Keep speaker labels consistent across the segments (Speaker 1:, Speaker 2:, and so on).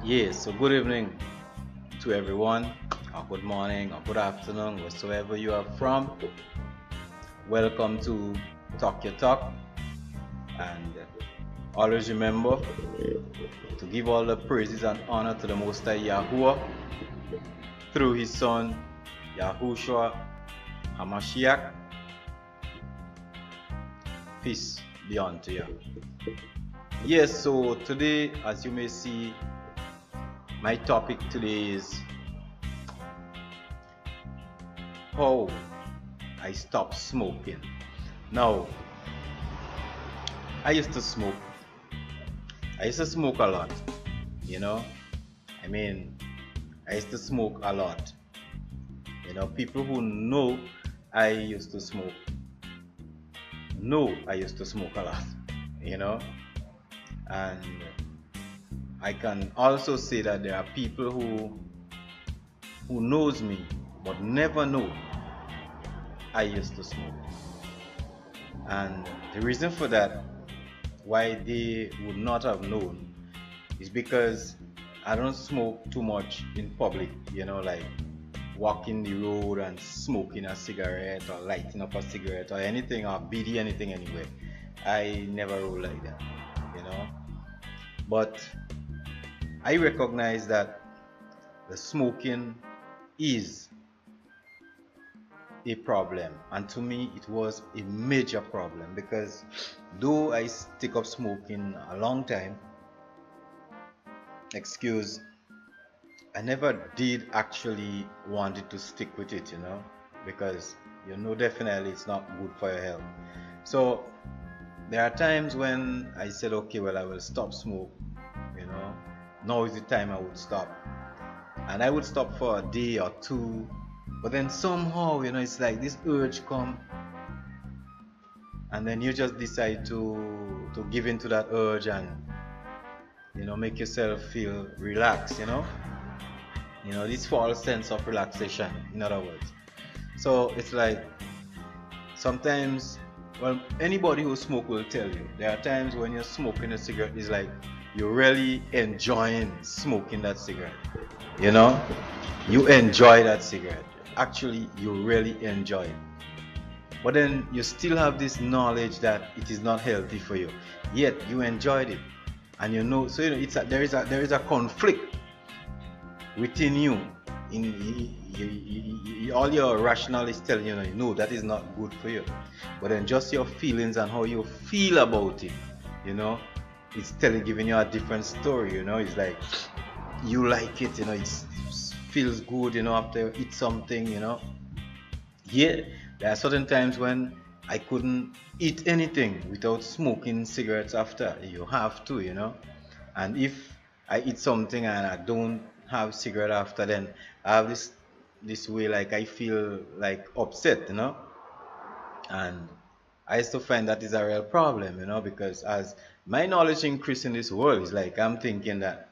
Speaker 1: Yes, so good evening to everyone, or good morning, or good afternoon, wheresoever you are from. Welcome to Talk Your Talk, and always remember to give all the praises and honor to the Most High Yahuwah through His Son Yahushua Hamashiach. Peace be unto you. Yes, so today, as you may see, my topic today is how I stopped smoking. Now, I used to smoke. I used to smoke a lot, you know. I mean, I used to smoke a lot. People who know I used to smoke know I used to smoke a lot, you know. And I can also say that there are people who knows me but never know I used to smoke. And the reason for that, why they would not have known, is because I don't smoke too much in public, like walking the road and smoking a cigarette or lighting up a cigarette or anything or BD anything anywhere. I never roll like that, you know. But I recognize that the smoking is a problem, and to me it was a major problem because though I stick up smoking a long time, excuse, I never did actually wanted to stick with it, because definitely it's not good for your health. So there are times when I said, okay, well, I will stop smoke, you know. Now is the time I would stop. And I would stop for a day or two, but then somehow, it's like this urge come, and then you just decide to give in to that urge and make yourself feel relaxed, this false sense of relaxation, in other words. So it's like sometimes, well, anybody who smoke will tell you there are times when you're smoking a cigarette, it's like you're really enjoying smoking that cigarette. You know, you enjoy that cigarette. Actually, you really enjoy it. But then you still have this knowledge that it is not healthy for you. Yet you enjoyed it, and so there is a conflict within you. All your rational is telling you, no, that is not good for you. But then just your feelings and how you feel about it, you know, it's giving you a different story. It's like you like it, it feels good, after you eat something, Yeah, there are certain times when I couldn't eat anything without smoking cigarettes after. You have to, And if I eat something and I don't have cigarette after, then I have this way, like I feel like upset, And I used to find that is a real problem, because as my knowledge increase in this world, it's like I'm thinking that,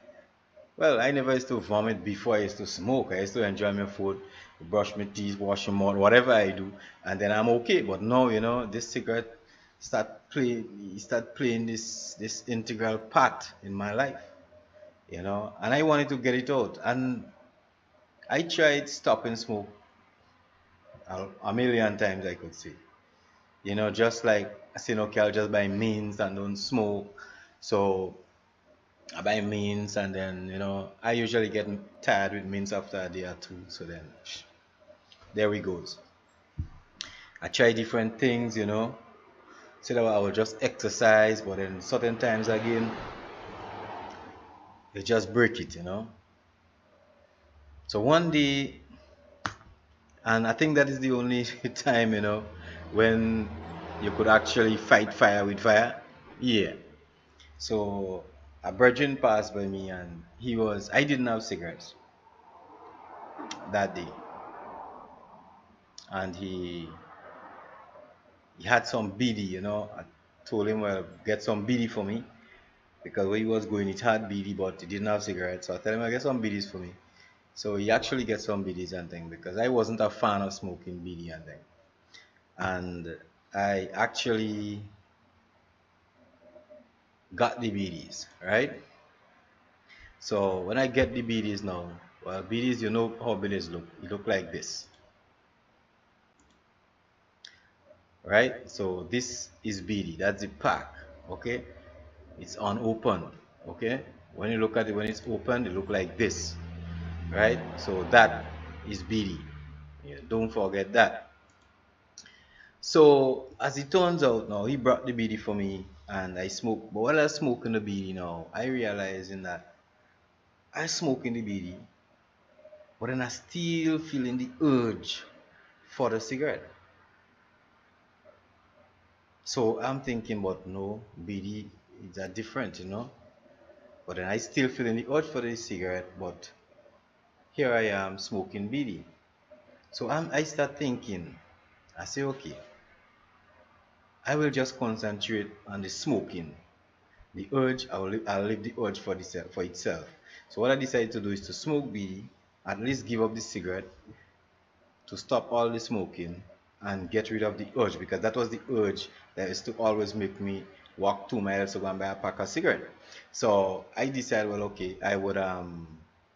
Speaker 1: well, I never used to vomit before I used to smoke. I used to enjoy my food, brush my teeth, wash my mouth, whatever I do, and then I'm okay. But now, this cigarette start playing this integral part in my life, and I wanted to get it out. And I tried stopping smoke a million times, I could say. Just like saying, okay, I'll just buy means and don't smoke. So I buy means, and then I usually get tired with means after a day or two. So then there we goes. I try different things, so that I will just exercise, but then certain times again, you just break it. So one day, and I think that is the only time, when you could actually fight fire with fire. Yeah. So a virgin passed by me, and I didn't have cigarettes that day, and he had some BD, I told him, well, get some BD for me, because where he was going, it had BD, but he didn't have cigarettes. So I tell him, I get some BDs for me. So he actually gets some BDs and thing, because I wasn't a fan of smoking BD and thing. And I actually got the BDs, right? So when I get the BDs now, well, BDs, you know how BDs look. It look like this, right? So this is BD. That's the pack. Okay, it's unopened. Okay, when you look at it when it's open, it look like this, right? So that is BD. Yeah, don't forget that. So as it turns out now, he brought the BD for me and I smoked. But while I was smoking the BD now, I realizing that I smoking the BD, but then I still feeling the urge for the cigarette. So I'm thinking, but no, BD is that different, you know? But then I still feeling the urge for the cigarette, but here I am smoking BD. So I start thinking, I say, okay, I will just concentrate on the smoking. The urge, I'll leave the urge for, for itself. So what I decided to do is to smoke BD, at least give up the cigarette, to stop all the smoking and get rid of the urge, because that was the urge that used to always make me walk 2 miles to go and buy a pack of cigarette. So I decided, well, okay, I would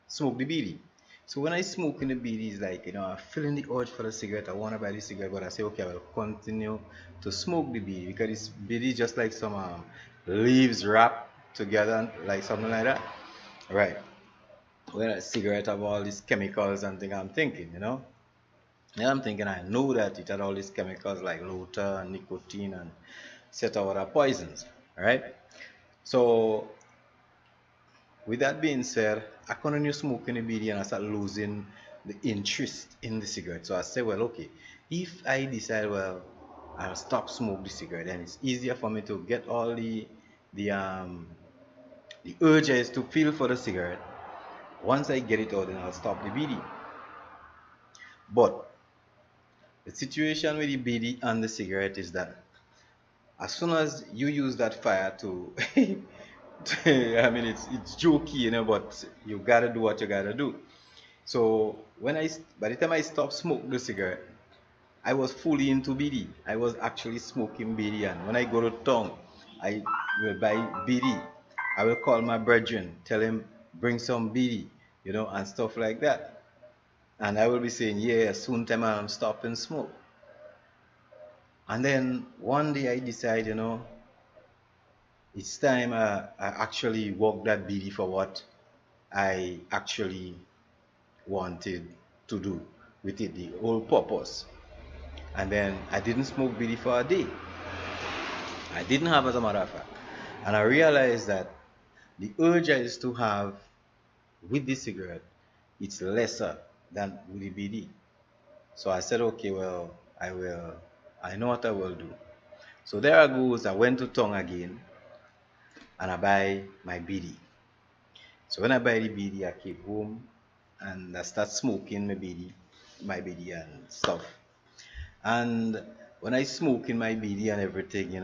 Speaker 1: smoke the BD. So when I smoke in the BD, it's like, I'm feeling the urge for the cigarette. I want to buy the cigarette, but I say, okay, I will continue to smoke the BD because it's BD is just like some leaves wrapped together, like something like that. Right. Well, a cigarette have all these chemicals and thing I'm thinking, and I'm thinking I know that it had all these chemicals like luta and nicotine and set of other poisons, right? So with that being said, I continue smoking the BD and I start losing the interest in the cigarette. So I said, well, okay, if I decide, well, I'll stop smoke the cigarette, then it's easier for me to get all the um the urge is to feel for the cigarette. Once I get it out, then I'll stop the BD. But the situation with the BD and the cigarette is that as soon as you use that fire to, I mean, it's jokey, but you gotta do what you gotta do. So by the time I stopped smoking the cigarette, I was fully into BD. I was actually smoking BD, and when I go to town, I will buy BD. I will call my brethren, tell him bring some BD, and stuff like that. And I will be saying, yeah, soon time I'm stopping smoke. And then one day I decide, it's time I actually work that BD for what I actually wanted to do with it, the whole purpose. And then I didn't smoke BD for a day. I didn't have, as a matter of fact. And I realized that the urge I used to have with the cigarette, it's lesser than with the BD. So I said, okay, well, I know what I will do. So there I goes, I went to town again and I buy my BD. So when I buy the BD, I came home and I start smoking my BD and stuff. And when I smoke in my BD and everything,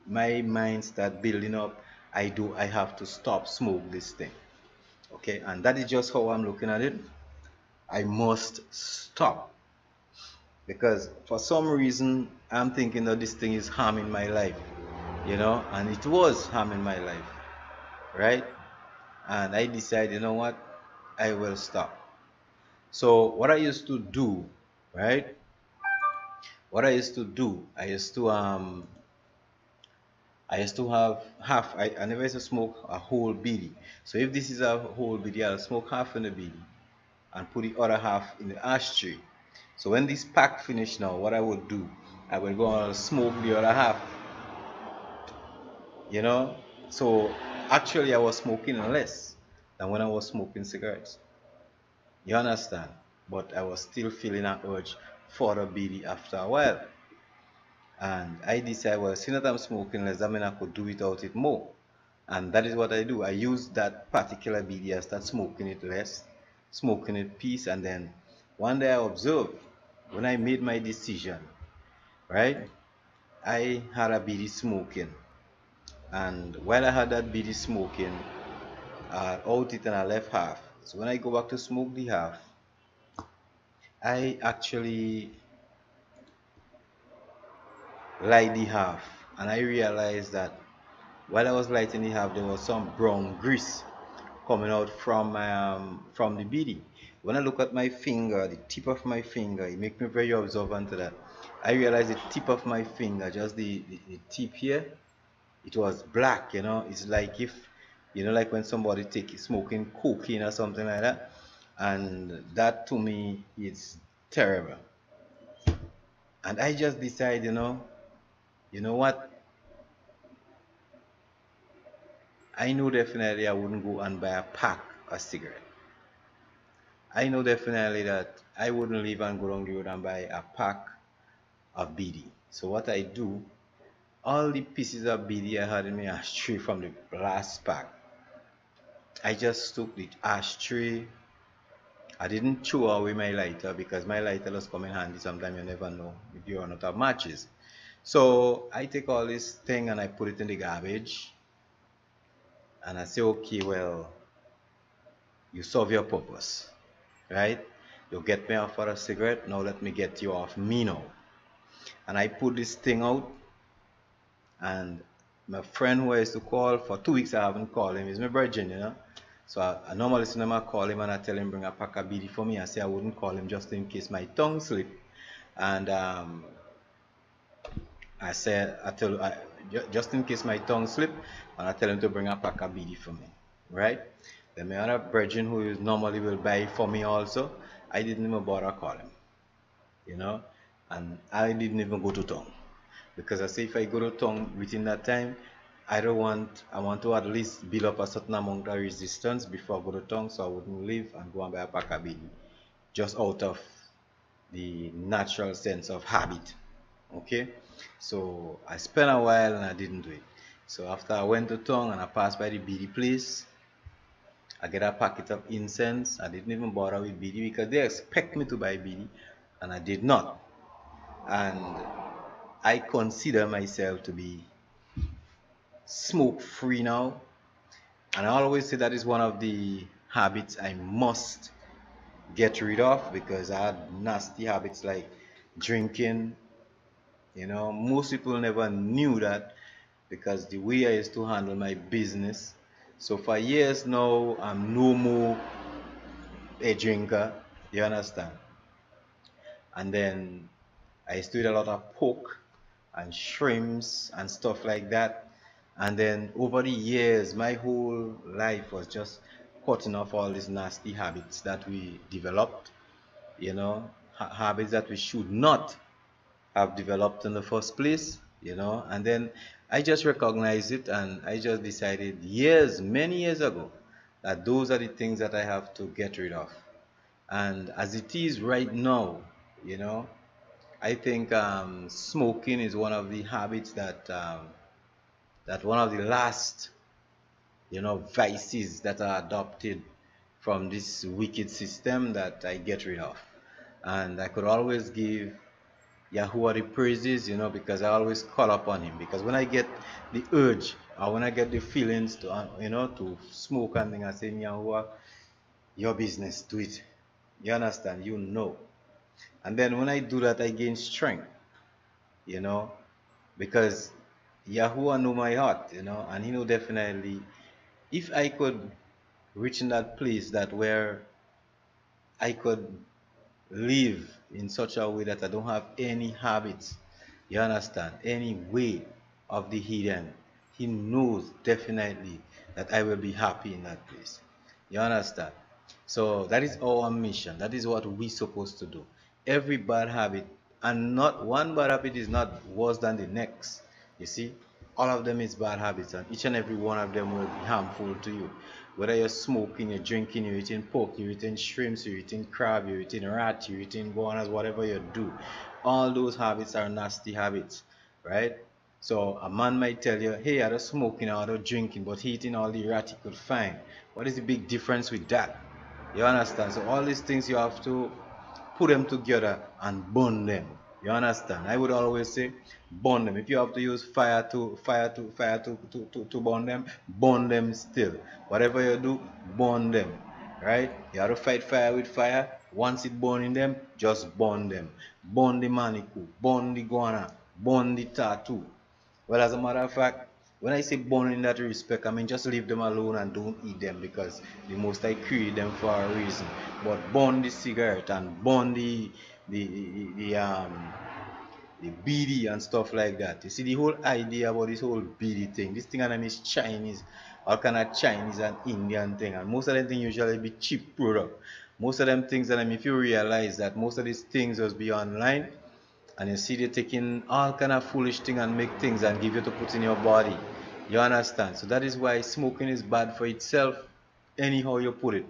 Speaker 1: my mind start building up. I have to stop smoke this thing. Okay, and that is just how I'm looking at it. I must stop because for some reason I'm thinking that this thing is harming my life, and it was harming my life, right? And I decided, you know what, I will stop. So what I used to do, right? What I used to do, I used to have half. I never used to smoke a whole BD. So if this is a whole BD, I'll smoke half in the BD and put the other half in the ashtray. So when this pack finish now, what I would do, I will go and smoke the other half. You know. So actually, I was smoking less than when I was smoking cigarettes. You understand? But I was still feeling an urge for a BD after a while. And I decided, well, since that I'm smoking less, that means I could do without it more. And that is what I do. I use that particular BD, I start smoking it less, smoking it peace, and then one day I observed when I made my decision, right? I had a BD smoking. And while I had that BD smoking, I out it and I left half. So when I go back to smoke the half, I actually light the half. And I realized that while I was lighting the half, there was some brown grease coming out from the BD. When I look at my finger, the tip of my finger, it makes me very observant to that. I realize the tip of my finger, just the tip here, it was black, you know. It's like if, you know, like when somebody take smoking cocaine or something like that. And that to me is terrible. And I just decide, you know what? I know definitely I wouldn't go and buy a pack of cigarette. I know definitely that I wouldn't leave and go down the road and buy a pack of BD. So what I do, all the pieces of BD I had in my ashtray from the last pack, I just took the ashtray. I didn't throw away my lighter because my lighter does come in handy. Sometimes you never know if you run out of matches. So I take all this thing and I put it in the garbage. And I say, okay, well, you serve your purpose, right? You get me off for a cigarette, now let me get you off me now. And I put this thing out, and my friend who I used to call for 2 weeks, I haven't called him. He's my virgin, you know. So I normally see him, I call him and I tell him bring a pack of BD for me. I say I wouldn't call him just in case my tongue slip. And I said, just in case my tongue slip, and I tell him to bring a pack of BD for me, right? Then my other virgin who is normally will buy for me also, I didn't even bother call him, you know, and I didn't even go to town because I say if I go to town within that time, I want to at least build up a certain amount of resistance before I go to town, so I wouldn't leave and go and buy a pack of BD just out of the natural sense of habit. Okay, so I spent a while and I didn't do it. So after I went to town and I passed by the BD place, I get a packet of incense. I didn't even bother with BD because they expect me to buy BD and I did not. And I consider myself to be smoke free now. And I always say that is one of the habits I must get rid of because I had nasty habits like drinking. You know, most people never knew that because the way I used to handle my business. So for years now, I'm no more a drinker. You understand? And then I used to eat a lot of pork and shrimps and stuff like that. And then over the years, my whole life was just cutting off all these nasty habits that we developed, habits that we should not have developed in the first place, and then I just recognized it and I just decided many years ago, that those are the things that I have to get rid of. And as it is right now, you know, I think smoking is one of the habits that one of the last, vices that are adopted from this wicked system that I get rid of. And I could always give Yahuwah the praises, because I always call upon him. Because when I get the urge or when I get the feelings to, to smoke and thing, I say, Yahuwah, your business, do it. You understand? You know. And then when I do that, I gain strength, you know, because Yahuwah know my heart, and he know definitely if I could reach in that place that where I could live in such a way that I don't have any habits, you understand, any way of the hidden, he knows definitely that I will be happy in that place. You understand? So that is our mission. That is what we're supposed to do. Every bad habit, and not one bad habit is not worse than the next. You see, all of them is bad habits, and each and every one of them will be harmful to you. Whether you're smoking, you're drinking, you're eating pork, you're eating shrimps, you're eating crab, you're eating rat, you're eating guanas, whatever you do, all those habits are nasty habits, right? So a man might tell you, hey, I don't smoking, I don't drinking, but he eating all the rat he could find. What is the big difference with that? You understand? So all these things you have to put them together and burn them. You understand? I would always say burn them. If you have to use fire to burn them still. Whatever you do, burn them. Right? You have to fight fire with fire. Once it burning them, just burn them. Burn the manicu, burn the guana, burn the tattoo. Well, as a matter of fact, When I say burn in that respect, I mean just leave them alone and don't eat them, because the most I create them for a reason. But burn the cigarette and burn the BD and stuff like that. You see the whole idea about this whole BD thing. This thing and is Chinese, all kind of Chinese and Indian thing, and most of them things usually be cheap product. Most of them things, and if you realize that most of these things just be online, and you see they taking all kind of foolish thing and make things and give you to put in your body. You understand? So that is why smoking is bad for itself, anyhow you put it.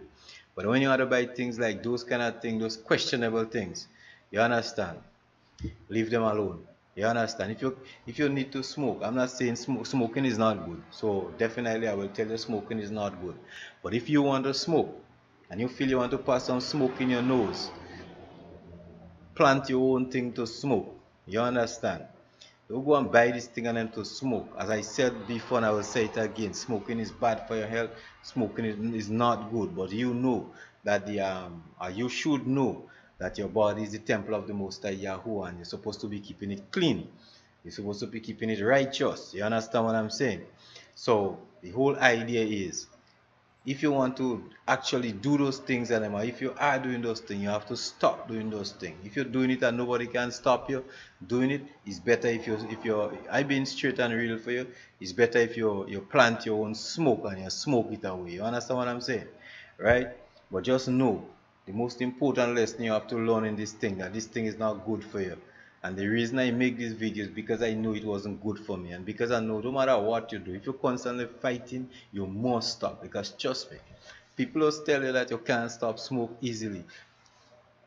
Speaker 1: But when you have to buy things like those kind of things, those questionable things, you understand? Leave them alone. You understand? If you need to smoke, I'm not saying smoking is not good. So definitely I will tell you smoking is not good. But if you want to smoke and you feel you want to pass some smoke in your nose, plant your own thing to smoke. You understand? Don't go and buy this thing and then to smoke. As I said before, and I will say it again, smoking is bad for your health. Smoking is not good. But you know that you should know that your body is the temple of the Most High Yahweh, and you're supposed to be keeping it clean. You're supposed to be keeping it righteous. You understand what I'm saying? So the whole idea is, if you want to actually do those things anymore, if you are doing those things, you have to stop doing those things. If you're doing it and nobody can stop you doing it, it's better if you're I being straight and real for you, it's better if you plant your own smoke and you smoke it away. You understand what I'm saying? Right? But just know the most important lesson you have to learn in this thing, that this thing is not good for you. And the reason I make these videos, because I know it wasn't good for me, and because I know no matter what you do, if you're constantly fighting, you must stop. Because trust me, people will tell you that you can't stop smoke easily.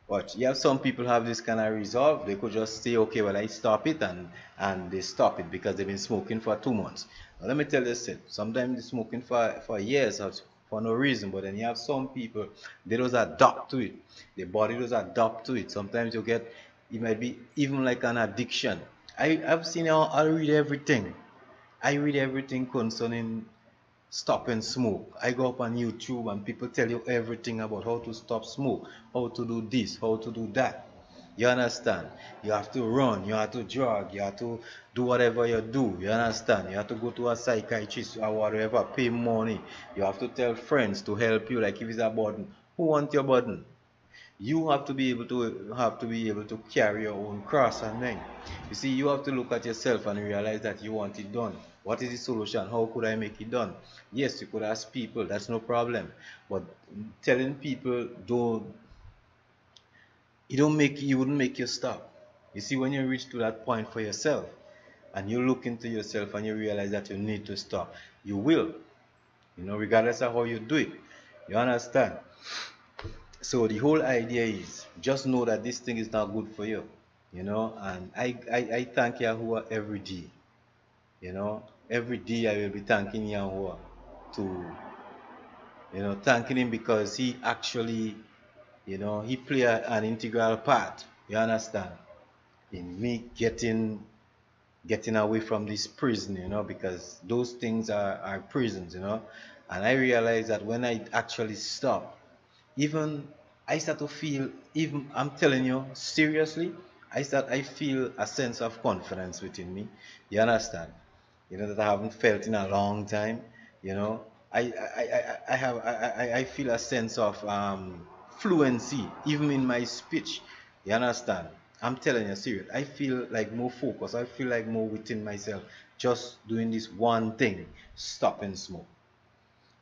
Speaker 1: But you have some people have this kind of resolve. They could just say, okay, well, I stop it, and they stop it because they've been smoking for 2 months. Now, let me tell you this, sometimes they're smoking for years for no reason, but then you have some people, they just adapt to it. Their body just adapt to it. Sometimes you get, it might be even like an addiction. I've seen, I read everything. I read everything concerning stop and smoke. I go up on YouTube and people tell you everything about how to stop smoke, how to do this, how to do that. You understand? You have to run, you have to jog, you have to do whatever you do. You understand? You have to go to a psychiatrist or whatever, pay money. You have to tell friends to help you, like if it's a burden. Who wants your burden? You have to be able to carry your own cross. And then you see, you have to look at yourself and realize that you want it done. What is the solution? How could I make it done? Yes, you could ask people, that's no problem, but telling people don't, it wouldn't make you stop. You see, when you reach to that point for yourself and you look into yourself and you realize that you need to stop, you will, regardless of how you do it. You understand? So the whole idea is just know that this thing is not good for you, and I thank Yahuwah every day. Every day I will be thanking Yahuwah to, thanking him because he actually, he play an integral part, you understand, in me getting away from this prison, because those things are prisons, and I realize that when I actually stop, even I start to feel, even I'm telling you seriously, I feel a sense of confidence within me. You understand? That I haven't felt in a long time. You know, I feel a sense of fluency even in my speech. You understand? I'm telling you serious. I feel like more focused. I feel like more within myself. Just doing this one thing, stop and smoke.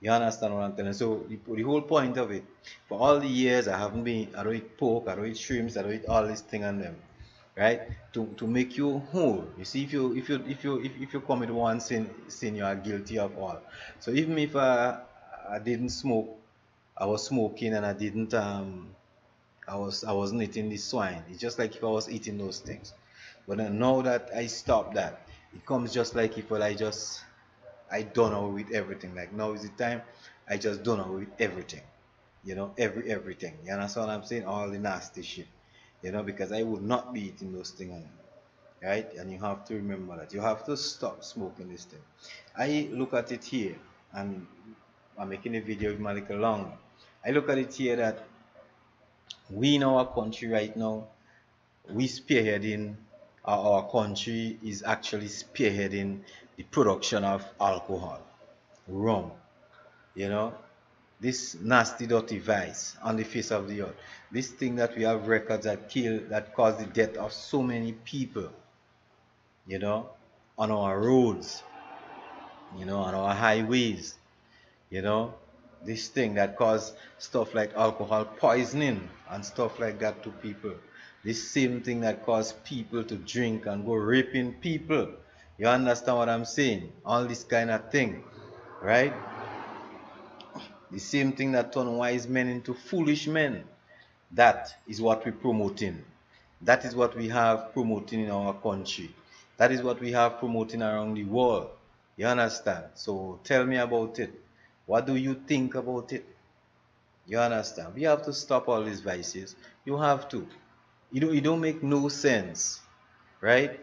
Speaker 1: You understand what I'm telling you? So the whole point of it, for all the years I don't eat pork, I don't eat shrimps, I don't eat all these thing on them, right? To make you whole. You see, if you commit one sin you are guilty of all. So even if I didn't smoke, I was smoking and I wasn't eating the swine. It's just like if I was eating those things. But then now that I stopped that, it comes just like if I done away with everything. Like now is the time I just done away with everything. Everything. You understand what I'm saying? All the nasty shit. Because I would not be eating those things anymore. Right? And you have to remember that. You have to stop smoking this thing. I look at it here, and I'm making a video with Malika Long. I look at it here that we in our country right now, we spearheading, our country is actually spearheading the production of alcohol, rum, you know, this nasty dirty vice on the face of the earth. This thing that we have records that kill, that cause the death of so many people, you know, on our roads, on our highways, you know, this thing that cause stuff like alcohol poisoning and stuff like that to people. This same thing that cause people to drink and go raping people. You understand what I'm saying? All this kind of thing, right? The same thing that turn wise men into foolish men. That is what we're promoting. That is what we have promoting in our country. That is what we have promoting around the world. You understand? So tell me about it. What do you think about it? You understand? We have to stop all these vices. You have to. It don't make no sense, right?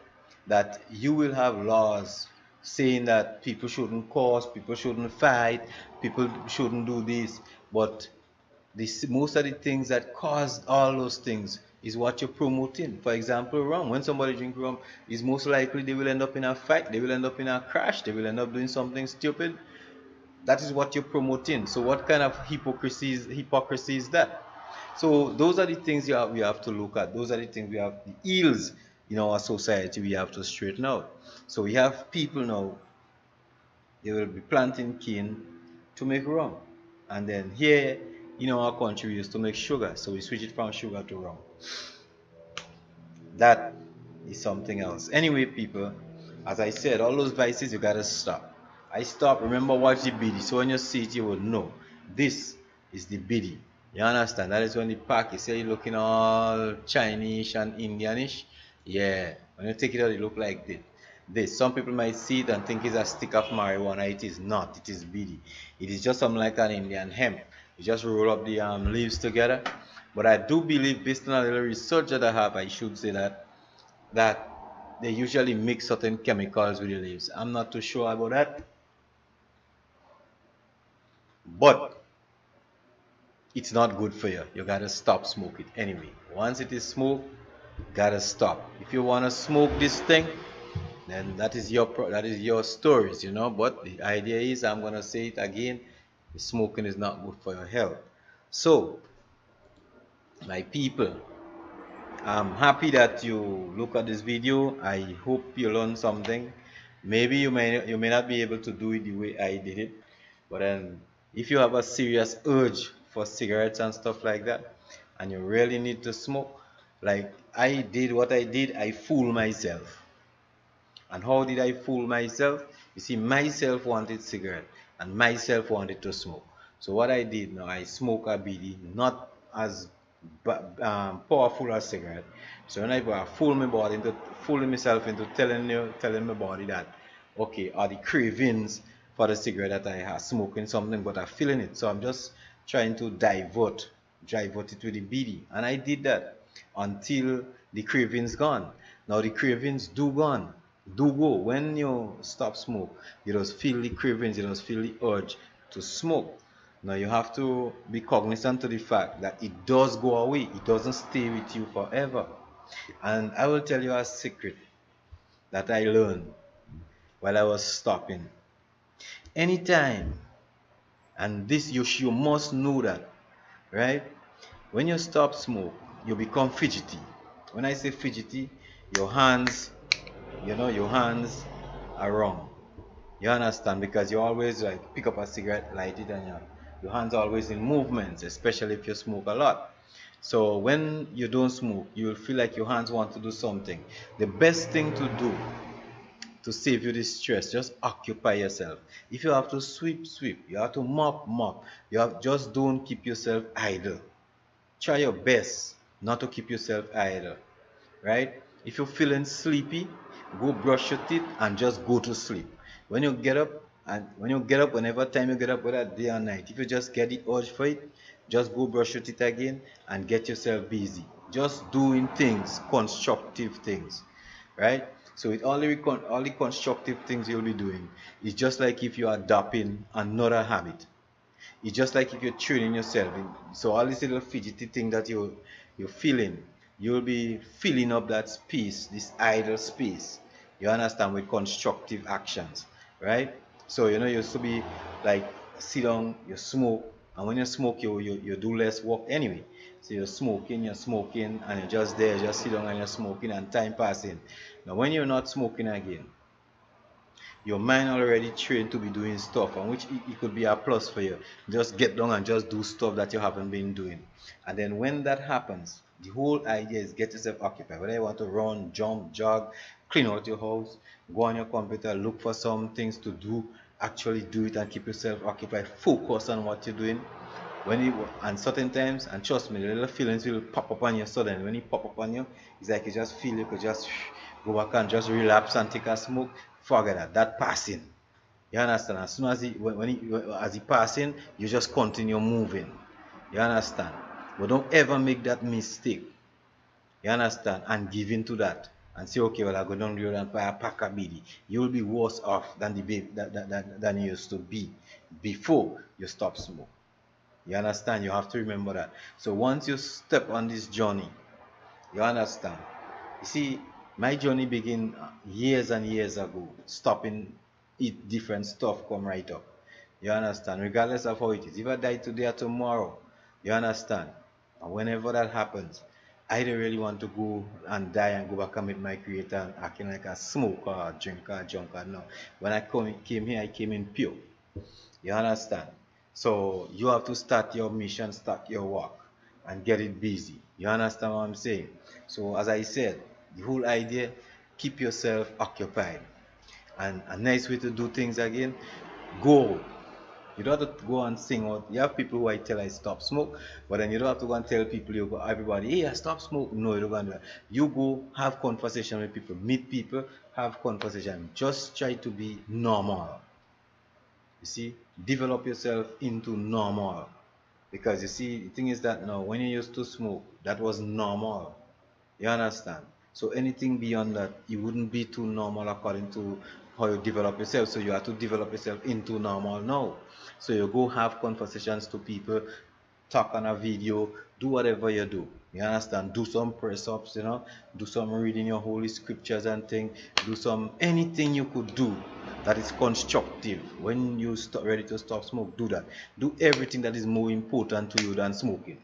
Speaker 1: That you will have laws saying that people shouldn't cause, people shouldn't fight, people shouldn't do this, but most of the things that cause all those things is what you're promoting. For example, rum. When somebody drink rum, is most likely they will end up in a fight, they will end up in a crash, they will end up doing something stupid. That is what you're promoting. So what kind of hypocrisy is that? So those are the things we have to look at. Those are the things we have, the ills in our society we have to straighten out. So we have people now, they will be planting cane to make rum. And then here in our country we used to make sugar. So we switch it from sugar to rum. That is something else. Anyway, people, as I said, all those vices you gotta stop. I stop. Remember, watch the biddy. So when you see it, you will know this is the biddy. You understand? That is when the pack. You say you're looking all Chinese and Indianish. Yeah. When you take it out, it look like this. Some people might see it and think it's a stick of marijuana. It is not. It is biddy. It is just something like an Indian hemp. You just roll up the leaves together. But I do believe, based on a little research that I have, I should say that they usually mix certain chemicals with the leaves. I'm not too sure about that, but it's not good for you. You gotta stop smoking anyway. Once it is smoked, gotta stop. If you wanna smoke this thing, then that is your stories, But the idea is, I'm gonna say it again: smoking is not good for your health. So, my people, I'm happy that you look at this video. I hope you learned something. Maybe you may not be able to do it the way I did it, but then if you have a serious urge for cigarettes and stuff like that, and you really need to smoke, like I did what I did, I fool myself. And how did I fool myself? You see, myself wanted cigarette and myself wanted to smoke. So what I did now, I smoke a BD, not as powerful as cigarette. So when I fooling myself into telling my body that, okay, are the cravings for the cigarette that I have smoking something, but I'm feeling it. So I'm just trying to divert it with the BD, and I did that until the cravings gone. Now the cravings do go when you stop smoke. You just feel the cravings, you just feel the urge to smoke. Now you have to be cognizant to the fact that it does go away. It doesn't stay with you forever. And I will tell you a secret that I learned while I was stopping. Anytime, and this you must know that, right? When you stop smoke, you become fidgety. When I say fidgety, your hands, your hands are wrong. You understand? Because you always like pick up a cigarette, light it, and your hands are always in movements, especially if you smoke a lot. So when you don't smoke, you will feel like your hands want to do something. The best thing to do to save you this stress, just occupy yourself. If you have to sweep, sweep. You have to mop, mop. Just don't keep yourself idle. Try your best not to keep yourself idle, right? If you're feeling sleepy, go brush your teeth and just go to sleep. When you get up, whenever time you get up, whether day or night, if you just get the urge for it, just go brush your teeth again and get yourself busy. Just doing things, constructive things, right? So with all the constructive things you'll be doing, it's just like if you're adopting another habit. It's just like if you're training yourself. So all this little fidgety thing that you're feeling, you'll be filling up that space, this idle space. You understand, with constructive actions, right? So you used to be like sit down, you smoke, and when you smoke, you do less work anyway. So you're smoking, and you're just there, just sit down and you're smoking, and time passing. Now when you're not smoking again, your mind already trained to be doing stuff, and which it could be a plus for you. Just get down and just do stuff that you haven't been doing. And then when that happens, the whole idea is get yourself occupied. Whether you want to run, jump, jog, clean out your house, go on your computer, look for some things to do, actually do it and keep yourself occupied. Focus on what you're doing. And certain times, and trust me, the little feelings will pop up on you suddenly. When it pop up on you, it's like you just feel you could just go back and just relapse and take a smoke. Forget that passing. You understand? As soon as he passing, you just continue moving. You understand? But don't ever make that mistake. You understand? And give in to that and say, okay, well, I go down the road and buy a pack of BD. You will be worse off than than you used to be before you stop smoke. You understand? You have to remember that. So once you step on this journey, you understand. You see, my journey began years and years ago. Stopping eat different stuff come right up. You understand? Regardless of how it is. If I die today or tomorrow, you understand? And whenever that happens, I don't really want to go and die and go back and meet my creator and acting like a smoker, or drinker, or junker. No. When came here, I came in pure. You understand? So you have to start your mission, start your work, and get it busy. You understand what I'm saying? So as I said, the whole idea, keep yourself occupied. And a nice way to do things again, go. You don't have to go and sing out. You have people who I tell I stop smoke, but then you don't have to go and tell people, everybody, hey, I stop smoke. No, you don't go and do that. You go have conversation with people, meet people, have conversation. Just try to be normal. You see, develop yourself into normal. Because you see, the thing is that now when you used to smoke, that was normal. You understand? So anything beyond that, it wouldn't be too normal according to how you develop yourself. So you have to develop yourself into normal now. So you go have conversations to people, talk on a video, do whatever you do. You understand? Do some press ups, do some reading your holy scriptures and things, do some anything you could do that is constructive. When you ready to stop smoke, do that. Do everything that is more important to you than smoking.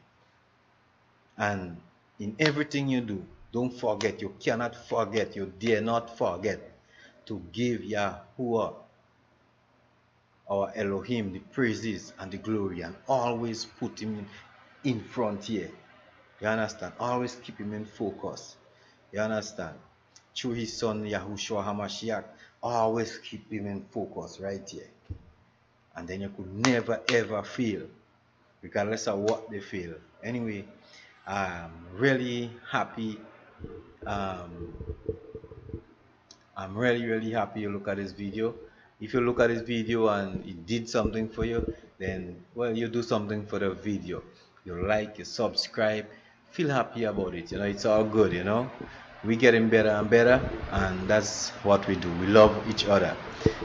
Speaker 1: And in everything you do, don't forget, you cannot forget, you dare not forget to give Yahuwah, our Elohim, the praises and the glory, and always put him in front here. You understand? Always keep him in focus. You understand? Through his son Yahushua HaMashiach, always keep him in focus right here. And then you could never ever fail, regardless of what they feel. Anyway, I'm really happy. Um, I'm really happy you look at this video. If you look at this video and it did something for you, then well, you do something for the video. You like, you subscribe, feel happy about it. It's all good. We getting better and better, and that's what we do. We love each other.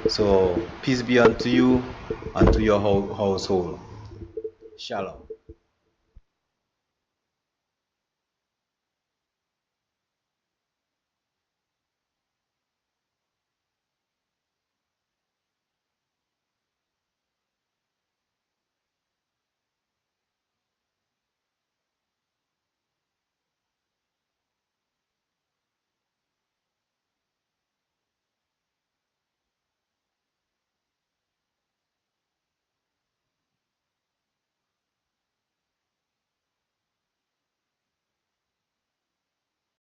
Speaker 1: So peace be unto you and to your whole household. Shalom.